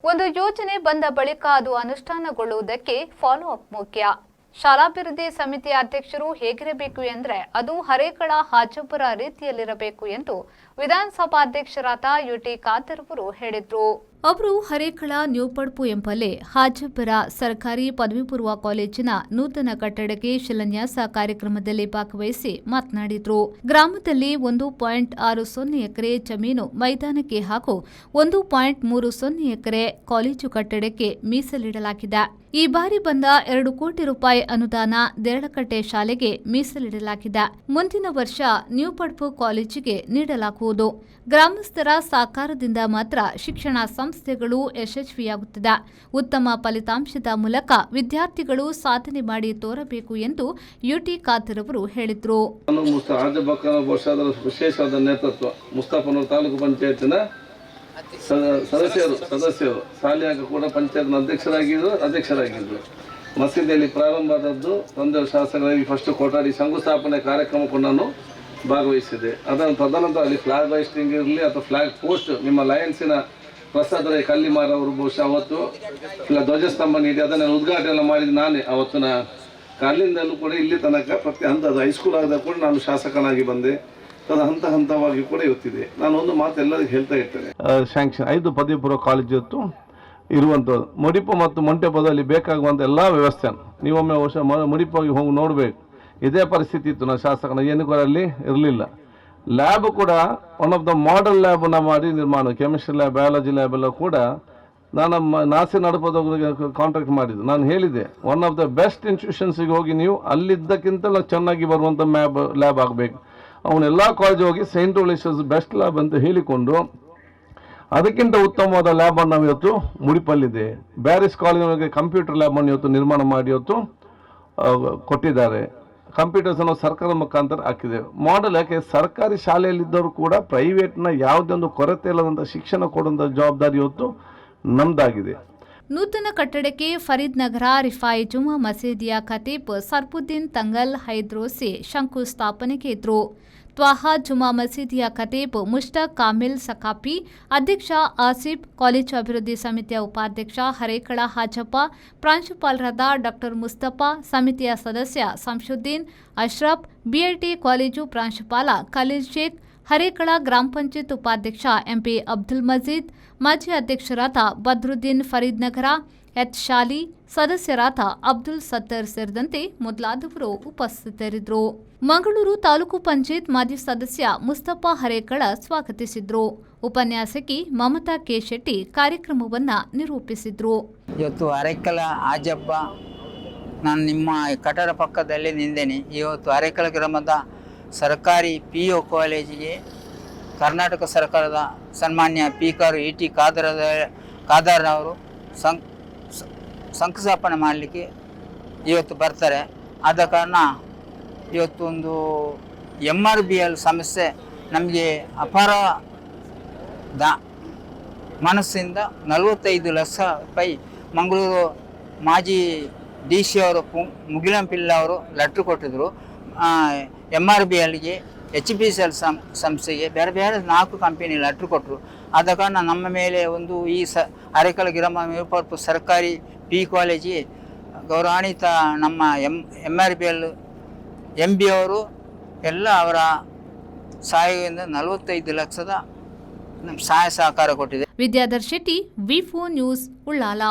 ಒಂದು ಯೋಜನೆ ಬಂದ ಬಳಿಕ ಅದು ಅನುಷ್ಠಾನಗೊಳ್ಳುವುದಕ್ಕೆ ಫಾಲೋ ಅಪ್ ಮುಖ್ಯ. ಶಾಲಾಭಿವೃದ್ಧಿ ಸಮಿತಿಯ ಅಧ್ಯಕ್ಷರು ಹೇಗಿರಬೇಕು ಎಂದರೆ ಅದು ಹರೇಕಳ ಹಾಜಬ್ಬರ ರೀತಿಯಲ್ಲಿರಬೇಕು ಎಂದು ವಿಧಾನಸಭಾಧ್ಯಕ್ಷರಾದ ಯುಟಿ ಖಾದರ್ ಅವರು ಹೇಳಿದರು. ಅವರು ಹರೇಕಳ ನ್ಯೂಪಡ್ಪು ಎಂಬಲ್ಲಿ ಹಾಜಬ್ಬರ ಸರ್ಕಾರಿ ಪದವಿ ಪೂರ್ವ ಕಾಲೇಜಿನ ನೂತನ ಕಟ್ಟಡಕ್ಕೆ ಶಿಲಾನ್ಯಾಸ ಕಾರ್ಯಕ್ರಮದಲ್ಲಿ ಭಾಗವಹಿಸಿ ಮಾತನಾಡಿದರು. ಗ್ರಾಮದಲ್ಲಿ 1.60 ಎಕರೆ ಜಮೀನು ಮೈದಾನಕ್ಕೆ ಹಾಗೂ 1.30 ಎಕರೆ ಕಾಲೇಜು ಕಟ್ಟಡಕ್ಕೆ ಮೀಸಲಿಡಲಾಗಿದೆ. ಈ ಬಾರಿ ಬಂದ 2 ಕೋಟಿ ರೂಪಾಯಿ ಅನುದಾನ ದೇರಳಕಟ್ಟೆ ಶಾಲೆಗೆ ಮೀಸಲಿಡಲಾಗಿದೆ. ಮುಂದಿನ ವರ್ಷ ನ್ಯೂಪಡ್ಪು ಕಾಲೇಜಿಗೆ ನೀಡಲಾಗುವುದು. ಗ್ರಾಮಸ್ಥರ ಸಹಕಾರದಿಂದ ಮಾತ್ರ ಶಿಕ್ಷಣ ಸಂಸ್ಥೆಗಳು ಯಶಸ್ವಿಯಾಗುತ್ತದೆ. ಉತ್ತಮ ಫಲಿತಾಂಶದ ಮೂಲಕ ವಿದ್ಯಾರ್ಥಿಗಳು ಸಾಧನೆ ಮಾಡಿ ತೋರಬೇಕು ಎಂದು ಯುಟಿ ಖಾದರ್ ಅವರು ಹೇಳಿದರು. ವಿಶೇಷವಾದ ನೇತೃತ್ವ ಮುಸ್ತಫಾನೂರು ತಾಲೂಕು ಪಂಚಾಯತಿನ ಸದಸ್ಯರು ಸಾಲಿಯಾಗ ಕೂಡ ಪಂಚಾಯತ್ನ ಅಧ್ಯಕ್ಷರಾಗಿದ್ದರು. ಮಸೀದಿಯಲ್ಲಿ ಪ್ರಾರಂಭ ಆದದ್ದು ತಂದೆ ಶಾಸಕರಾಗಿ ಫಸ್ಟ್ ಕೊಠಡಿ ಶಂಕುಸ್ಥಾಪನೆ ಕಾರ್ಯಕ್ರಮಕ್ಕೂ ನಾನು ಭಾಗವಹಿಸಿದೆ. ಅದನ್ನು ತದನಂತರ ಅಲ್ಲಿ ಫ್ಲಾಗ್ ಹಾಯಿಸ್ಟಿಂಗ್ ಇರಲಿ ಅಥವಾ ಫ್ಲಾಗ್ ಪೋಸ್ಟ್ ನಿಮ್ಮ ಲಯನ್ಸಿನ ಪ್ರಸಾದ ಕಲ್ಲಿಮಾರ ಅವರು ಬಹುಶಃ ಅವತ್ತು ಇಲ್ಲ ಧ್ವಜಸ್ತಂಭ ನೀಡಿ ಅದನ್ನು ಉದ್ಘಾಟನೆ ಮಾಡಿದ ನಾನೇ ಅವತ್ತಿನ ಕಾಲಿಂದಲೂ ಕೂಡ ಇಲ್ಲಿ ತನಕ ಪ್ರತಿ ಹಂತದ ಹೈಸ್ಕೂಲ್ ಆಗದ ಕೂಡ ನಾನು ಶಾಸಕನಾಗಿ ಬಂದೆ. ಅದು ಹಂತವಾಗಿ ಕೂಡ ಇವತ್ತಿದೆ. ನಾನು ಒಂದು ಮಾತು ಎಲ್ಲರಿಗೂ ಹೇಳ್ತಾ ಇರ್ತೇನೆ. ಸ್ಯಾಂಕ್ಷನ್ 5 ಪದವಿ ಪೂರ್ವ ಕಾಲೇಜು ಇವತ್ತು ಇರುವಂಥದ್ದು. ಮುಡಿಪು ಮತ್ತು ಮಂಟಪದಲ್ಲಿ ಬೇಕಾಗುವಂಥ ಎಲ್ಲ ವ್ಯವಸ್ಥೆ ನೀವೊಮ್ಮೆ ಮುಡಿಪಾಗಿ ಹೋಗಿ ನೋಡಬೇಕು. ಇದೇ ಪರಿಸ್ಥಿತಿ ಇತ್ತು. ನಾನು ಶಾಸಕನ ಏನು ಕೂಡ ಅಲ್ಲಿ ಇರಲಿಲ್ಲ. ಲ್ಯಾಬ್ ಕೂಡ ಒನ್ ಆಫ್ ದ ಮಾಡೆಲ್ ಲ್ಯಾಬ್ನ ಮಾಡಿ ನಿರ್ಮಾಣ, ಕೆಮಿಸ್ಟ್ರಿ ಲ್ಯಾಬ್, ಬಯಾಲಜಿ ಲ್ಯಾಬ್ ಎಲ್ಲ ಕೂಡ ನಾನು ನಾಸಿ ನಡಪದವರಿಗೆ ಕಾಂಟ್ಯಾಕ್ಟ್ ಮಾಡಿದ್ದು. ನಾನು ಹೇಳಿದೆ ಒನ್ ಆಫ್ ದ ಬೆಸ್ಟ್ ಇನ್ಸ್ಟಿಟ್ಯೂಷನ್ಸಿಗೆ ಹೋಗಿ ನೀವು ಅಲ್ಲಿದ್ದಕ್ಕಿಂತಲೂ ಚೆನ್ನಾಗಿ ಬರುವಂಥ ಲ್ಯಾಬ್ ಆಗಬೇಕು. ಅವನ್ನೆಲ್ಲ ಕಾಲೇಜ್ ಹೋಗಿ ಸೈಂಟ್ ಓಲೇಷಸ್ ಬೆಸ್ಟ್ ಲ್ಯಾಬ್ ಅಂತ ಹೇಳಿಕೊಂಡು ಅದಕ್ಕಿಂತ ಉತ್ತಮವಾದ ಲ್ಯಾಬನ್ನು ನಾವು ಇವತ್ತು ಮುಡಿಪಲ್ಲಿದೆ. ಬ್ಯಾರಿಸ್ ಕಾಲೇಜಿನವರಿಗೆ ಕಂಪ್ಯೂಟರ್ ಲ್ಯಾಬನ್ನು ಇವತ್ತು ನಿರ್ಮಾಣ ಮಾಡಿ ಇವತ್ತು ಕೊಟ್ಟಿದ್ದಾರೆ. ಕಂಪ್ಯೂಟರ್ಸ್ ಅನ್ನು ಸರ್ಕಾರದ ಮುಖಾಂತರ ಹಾಕಿದೆ. ಮಾಡೆಲ್ ಯಾಕೆ ಸರ್ಕಾರಿ ಶಾಲೆಯಲ್ಲಿದ್ದವರು ಕೂಡ ಪ್ರೈವೇಟ್ನ ಯಾವುದೇ ಒಂದು ಕೊರತೆ ಇಲ್ಲದಂಥ ಶಿಕ್ಷಣ ಕೊಡುವಂಥ ಜವಾಬ್ದಾರಿ ಇವತ್ತು ನಮ್ದಾಗಿದೆ. ನೂತನ ಕಟ್ಟಡಕ್ಕೆ ಫರೀದ್ ನಗರ ರಿಫಾಯಿ ಜುಮಾ ಮಸೀದಿಯ ಖತೀಬ್ ಸರ್ಪುದ್ದೀನ್ ತಂಗಲ್ ಹೈದ್ರೋಸಿ ಶಂಕುಸ್ಥಾಪನೆಗೆ ಇದ್ರು. ತ್ವಾಹಾ ಜುಮಾ ಮಸೀದಿಯ ಖತೀಬ್ ಮುಷ್ತಾಕ್ ಕಾಮಿಲ್ ಸಕಾಪಿ, ಅಧ್ಯಕ್ಷ ಆಸಿಫ್, ಕಾಲೇಜು ಅಭಿವೃದ್ಧಿ ಸಮಿತಿಯ ಉಪಾಧ್ಯಕ್ಷ ಹರೇಕಳ ಹಾಜಪ್ಪ, ಪ್ರಾಂಶುಪಾಲರಾದ ಡಾ ಮುಸ್ತಫಾ, ಸಮಿತಿಯ ಸದಸ್ಯ ಸಂಶುದ್ದೀನ್, ಅಶ್ರಫ್, ಬಿಐಟಿ ಕಾಲೇಜು ಪ್ರಾಂಶುಪಾಲ ಖಲೀಲ್ ಶೇಖ್, ಹರೇಕಳ ಗ್ರಾಮ ಪಂಚಾಯತ್ ಉಪಾಧ್ಯಕ್ಷ ಎಂಪಿ ಅಬ್ದುಲ್ ಮಜೀದ್, ಮಾಜಿ ಅಧ್ಯಕ್ಷರಾದ ಬದ್ರುದ್ದೀನ್ ಫರೀದ್ ನಗರ, ಎಚ್ ಶಾಲಿ, ಸದಸ್ಯರಾದ ಅಬ್ದುಲ್ ಸತ್ತರ್ ಸೇರಿದಂತೆ ಮೊದಲಾದವರು ಉಪಸ್ಥಿತರಿದ್ದರು. ಮಂಗಳೂರು ತಾಲೂಕು ಪಂಚಾಯತ್ ಮಾಜಿ ಸದಸ್ಯ ಮುಸ್ತಫಾ ಹರೇಕಳ ಸ್ವಾಗತಿಸಿದ್ರು. ಉಪನ್ಯಾಸಕಿ ಮಮತಾ ಕೆ ಶೆಟ್ಟಿ ಕಾರ್ಯಕ್ರಮವನ್ನು ನಿರೂಪಿಸಿದ್ರು. ಇವತ್ತು ಹರೇಕಳ ಆಜಬ್ಬ, ನಾನು ನಿಮ್ಮ ಕಟ್ಟಡ ಪಕ್ಕದಲ್ಲಿ ನಿಂದೇನೆ. ಇವತ್ತು ಹರೇಕಳ ಗ್ರಾಮದ ಸರ್ಕಾರಿ PU ಕಾಲೇಜಿಗೆ ಕರ್ನಾಟಕ ಸರ್ಕಾರದ ಸನ್ಮಾನ್ಯ ಸ್ಪೀಕರ್ ಯುಟಿ ಖಾದರ್ನವರು ಶಂಕುಸ್ಥಾಪನೆ ಮಾಡಲಿಕ್ಕೆ ಇವತ್ತು ಬರ್ತಾರೆ. ಆದ ಕಾರಣ ಇವತ್ತು ಒಂದು MRBL ಸಮಸ್ಯೆ ನಮಗೆ ಅಪಾರದ ಮನಸ್ಸಿಂದ 45 ಲಕ್ಷ ರೂಪಾಯಿ ಮಂಗಳೂರು ಮಾಜಿ DC ಅವರು ಮುಗಿಲಂಪಿಲ್ಲ ಅವರು ಲೆಟ್ರ್ ಕೊಟ್ಟಿದ್ದರು. MRBLಗೆ HPCL ಸಂಸ್ಥೆಗೆ ಬೇರೆ 4 ಕಂಪನಿ ಲೆಟ್ರ್ ಕೊಟ್ಟರು. ಆದ ಕಾರಣ ನಮ್ಮ ಮೇಲೆ ಒಂದು ಈ ಹರೇಕಳ ಗ್ರಾಮ ನ್ಯೂಪಡ್ಪು ಸರ್ಕಾರಿ PU ಕಾಲೇಜಿಗೆ ಗೌರವಾನ್ವಿತ ನಮ್ಮ MRBL MB ಅವರು ಎಲ್ಲ ಅವರ ಸಹಾಯದಿಂದ 45 ಲಕ್ಷದ ಸಹಾಯ ಸಹಕಾರ ಕೊಟ್ಟಿದೆ. ವಿದ್ಯಾಧರ್ ಶೆಟ್ಟಿ, ವಿ4 ನ್ಯೂಸ್, ಉಳ್ಳಾಲ.